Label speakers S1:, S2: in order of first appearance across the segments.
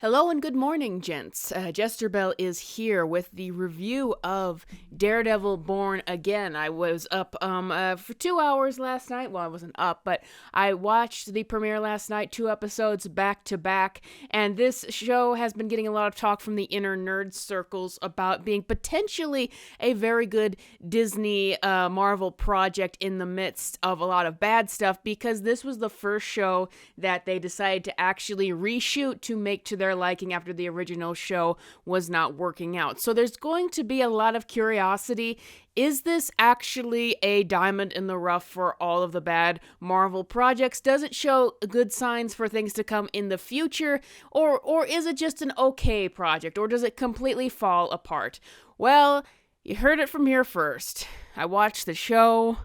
S1: Hello and good morning, gents. JesterBell is here with the review of Daredevil Born Again. I was up for 2 hours last night. Well, I wasn't up, but I watched the premiere last night, 2 episodes back to back, and this show has been getting a lot of talk from the inner nerd circles about being potentially a very good Disney Marvel project in the midst of a lot of bad stuff, because this was the first show that they decided to actually reshoot to make to their liking after the original show was not working out. So there's going to be a lot of curiosity. Is this actually a diamond in the rough for all of the bad Marvel projects? Does it show good signs for things to come in the future? Or is it just an okay project? Or does it completely fall apart? Well, you heard it from here first. I watched the show,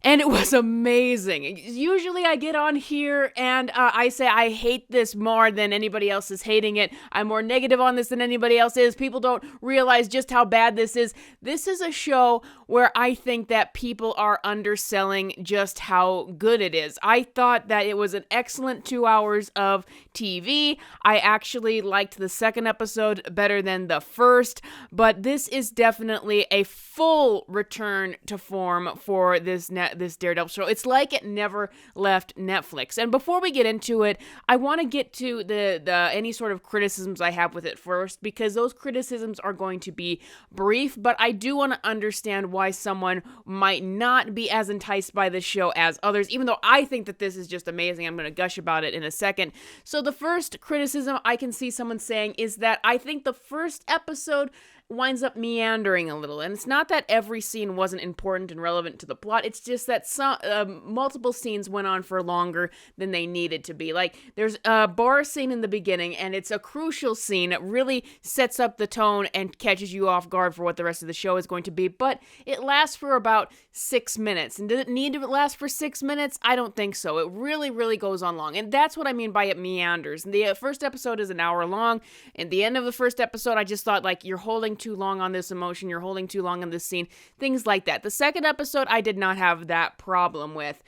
S1: and it was amazing. Usually I get on here and I say I hate this more than anybody else is hating it. I'm more negative on this than anybody else is. People don't realize just how bad this is. This is a show where I think that people are underselling just how good it is. I thought that it was an excellent 2 hours of TV. I actually liked the second episode better than the first, but this is definitely a full return to form for this Daredevil show. It's like it never left Netflix. And before we get into it, I want to get to the any sort of criticisms I have with it first, because those criticisms are going to be brief, but I do want to understand why someone might not be as enticed by this show as others, even though I think that this is just amazing. I'm going to gush about it in a second. So the first criticism I can see someone saying is that I think the first episode winds up meandering a little. And it's not that every scene wasn't important and relevant to the plot. It's just that some multiple scenes went on for longer than they needed to be. Like, there's a bar scene in the beginning, and it's a crucial scene. It really sets up the tone and catches you off guard for what the rest of the show is going to be. But it lasts for about 6 minutes. And did it need to last for 6 minutes? I don't think so. It really, really goes on long. And that's what I mean by it meanders. And the first episode is an hour long. And the end of the first episode, I just thought, like, you're holding too long on this emotion, you're holding too long on this scene, things like that. The second episode, I did not have that problem with.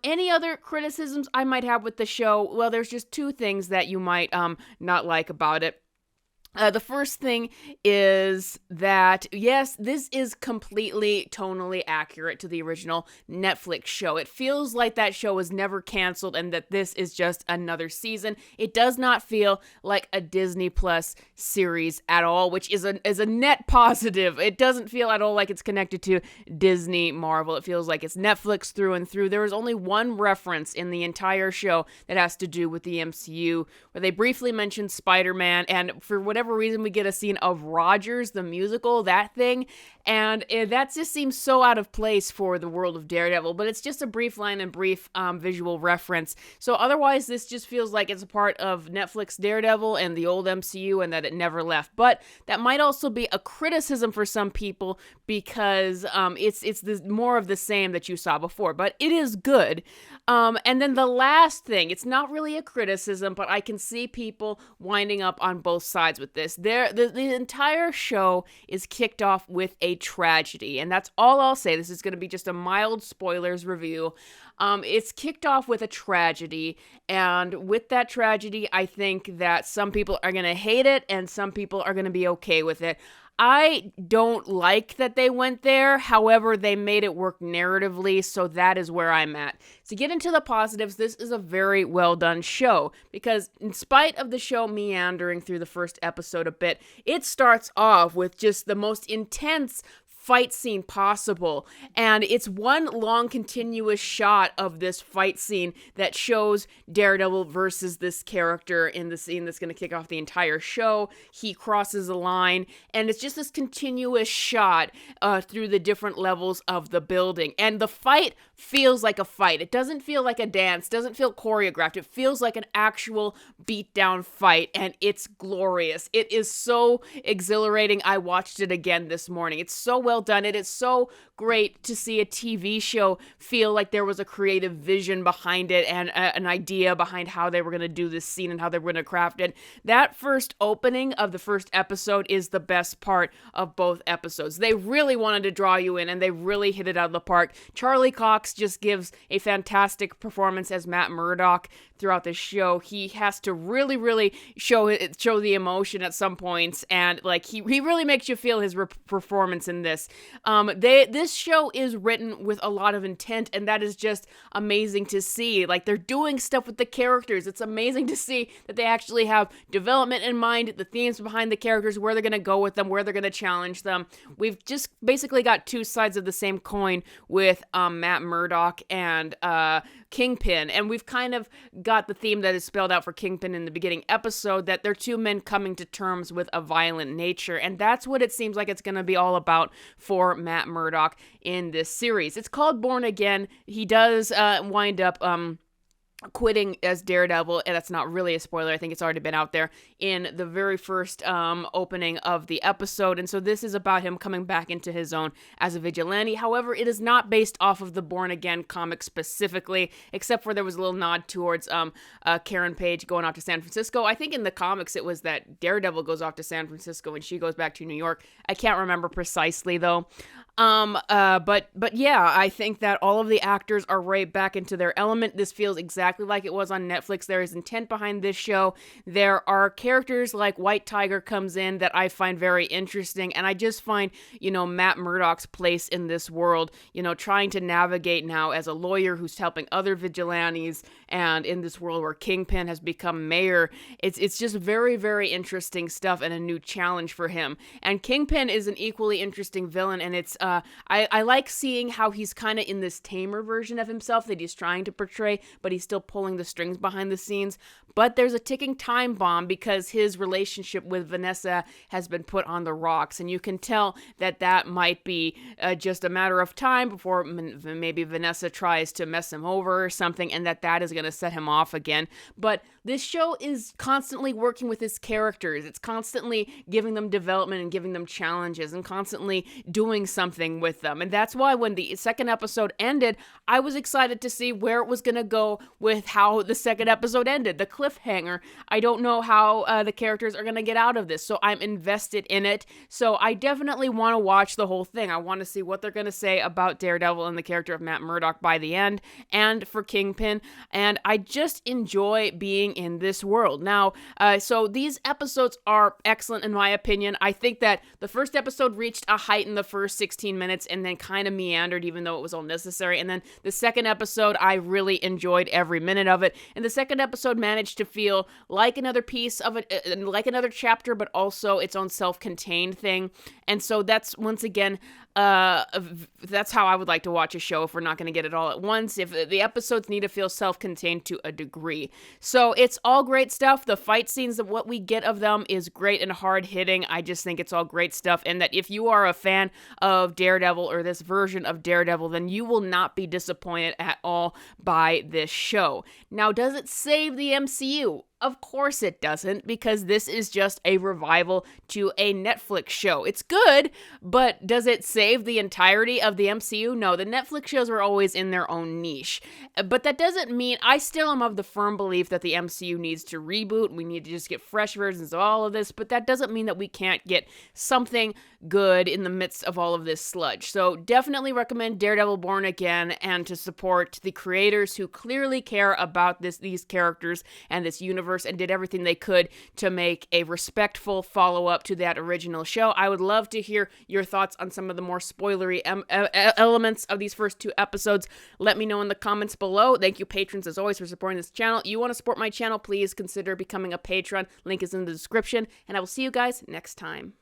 S1: Any other criticisms I might have with the show? Well, there's just two things that you might not like about it. The first thing is that, yes, this is completely tonally accurate to the original Netflix show. It feels like that show was never canceled and that this is just another season. It does not feel like a Disney Plus series at all, which is a net positive. It doesn't feel at all like it's connected to Disney Marvel. It feels like it's Netflix through and through. There is only one reference in the entire show that has to do with the MCU, where they briefly mention Spider-Man, and for whatever reason we get a scene of Rogers the musical, that thing, and that just seems so out of place for the world of Daredevil. But it's just a brief line and brief visual reference. So otherwise, this just feels like it's a part of Netflix Daredevil and the old MCU, and that it never left. But that might also be a criticism for some people, because it's more of the same that you saw before. But it is good. And then the last thing, it's not really a criticism, but I can see people winding up on both sides with this. The entire show is kicked off with a tragedy, and that's all I'll say. This is going to be just a mild spoilers review. It's kicked off with a tragedy, and with that tragedy, I think that some people are going to hate it, and some people are going to be okay with it. I don't like that they went there. However, they made it work narratively, so that is where I'm at. To get into the positives, this is a very well done show, because in spite of the show meandering through the first episode a bit, it starts off with just the most intense fight scene possible, and it's one long continuous shot of this fight scene that shows Daredevil versus this character in the scene that's going to kick off the entire show. He crosses a line, and it's just this continuous shot through the different levels of the building, and the fight feels like a fight. It doesn't feel like a dance, doesn't feel choreographed. It feels like an actual beatdown fight, and it's glorious. It is so exhilarating. I watched it again this morning. It's so well well done. It is so great to see a TV show feel like there was a creative vision behind it and an idea behind how they were going to do this scene and how they were going to craft it. That first opening of the first episode is the best part of both episodes. They really wanted to draw you in, and they really hit it out of the park. Charlie Cox just gives a fantastic performance as Matt Murdock throughout the show. He has to really show the emotion at some points, and like he really makes you feel his performance in this. This show is written with a lot of intent, and that is just amazing to see. Like, they're doing stuff with the characters. It's amazing to see that they actually have development in mind, the themes behind the characters, where they're going to go with them, where they're going to challenge them. We've just basically got two sides of the same coin with Matt Murdock and Kingpin, and we've kind of got the theme that is spelled out for Kingpin in the beginning episode, that they're two men coming to terms with a violent nature, and that's what it seems like it's going to be all about for Matt Murdock in this series. It's called Born Again. He does wind up quitting as Daredevil, and that's not really a spoiler. I think it's already been out there in the very first opening of the episode, and so this is about him coming back into his own as a vigilante. However, it is not based off of the Born Again comic specifically, except for there was a little nod towards Karen Page going off to San Francisco. I think in the comics it was that Daredevil goes off to San Francisco and she goes back to New York. I can't remember precisely though. But yeah, I think that all of the actors are right back into their element. This feels exactly like it was on Netflix. There is intent behind this show. There are characters like White Tiger comes in that I find very interesting, and I just find, Matt Murdock's place in this world, trying to navigate now as a lawyer who's helping other vigilantes, and in this world where Kingpin has become mayor. It's just very, very interesting stuff and a new challenge for him. And Kingpin is an equally interesting villain, and it's I like seeing how he's kind of in this tamer version of himself that he's trying to portray, but he's still pulling the strings behind the scenes. But there's a ticking time bomb because his relationship with Vanessa has been put on the rocks, and you can tell that might be just a matter of time before maybe Vanessa tries to mess him over or something, and that is going to set him off again. But this show is constantly working with his characters. It's constantly giving them development and giving them challenges and constantly doing something with them. And that's why when the second episode ended, I was excited to see where it was going to go with how the second episode ended, the cliffhanger. I don't know how the characters are going to get out of this, so I'm invested in it. So I definitely want to watch the whole thing. I want to see what they're going to say about Daredevil and the character of Matt Murdock by the end, and for Kingpin. And I just enjoy being in this world. Now, so these episodes are excellent in my opinion. I think that the first episode reached a height in the first 16 minutes and then kind of meandered, even though it was all necessary. And then the second episode, I really enjoyed every minute of it. And the second episode managed to feel like another piece of it, like another chapter, but also its own self-contained thing. And so that's, once again, that's how I would like to watch a show if we're not going to get it all at once, if the episodes need to feel self-contained to a degree. So it's all great stuff. The fight scenes, of what we get of them is great and hard-hitting. I just think it's all great stuff, and that if you are a fan of Daredevil or this version of Daredevil, then you will not be disappointed at all by this show. Now, does it save the MCU? Of course it doesn't, because this is just a revival to a Netflix show. It's good, but does it save the entirety of the MCU? No, the Netflix shows are always in their own niche. But that doesn't mean, I still am of the firm belief that the MCU needs to reboot. We need to just get fresh versions of all of this, but that doesn't mean that we can't get something good in the midst of all of this sludge. So definitely recommend Daredevil Born Again, and to support the creators who clearly care about these characters and this universe, and did everything they could to make a respectful follow-up to that original show. I would love to hear your thoughts on some of the more spoilery elements of these first two episodes. Let me know in the comments below. Thank you, patrons, as always, for supporting this channel. You want to support my channel, please consider becoming a patron. Link is in the description, and I will see you guys next time.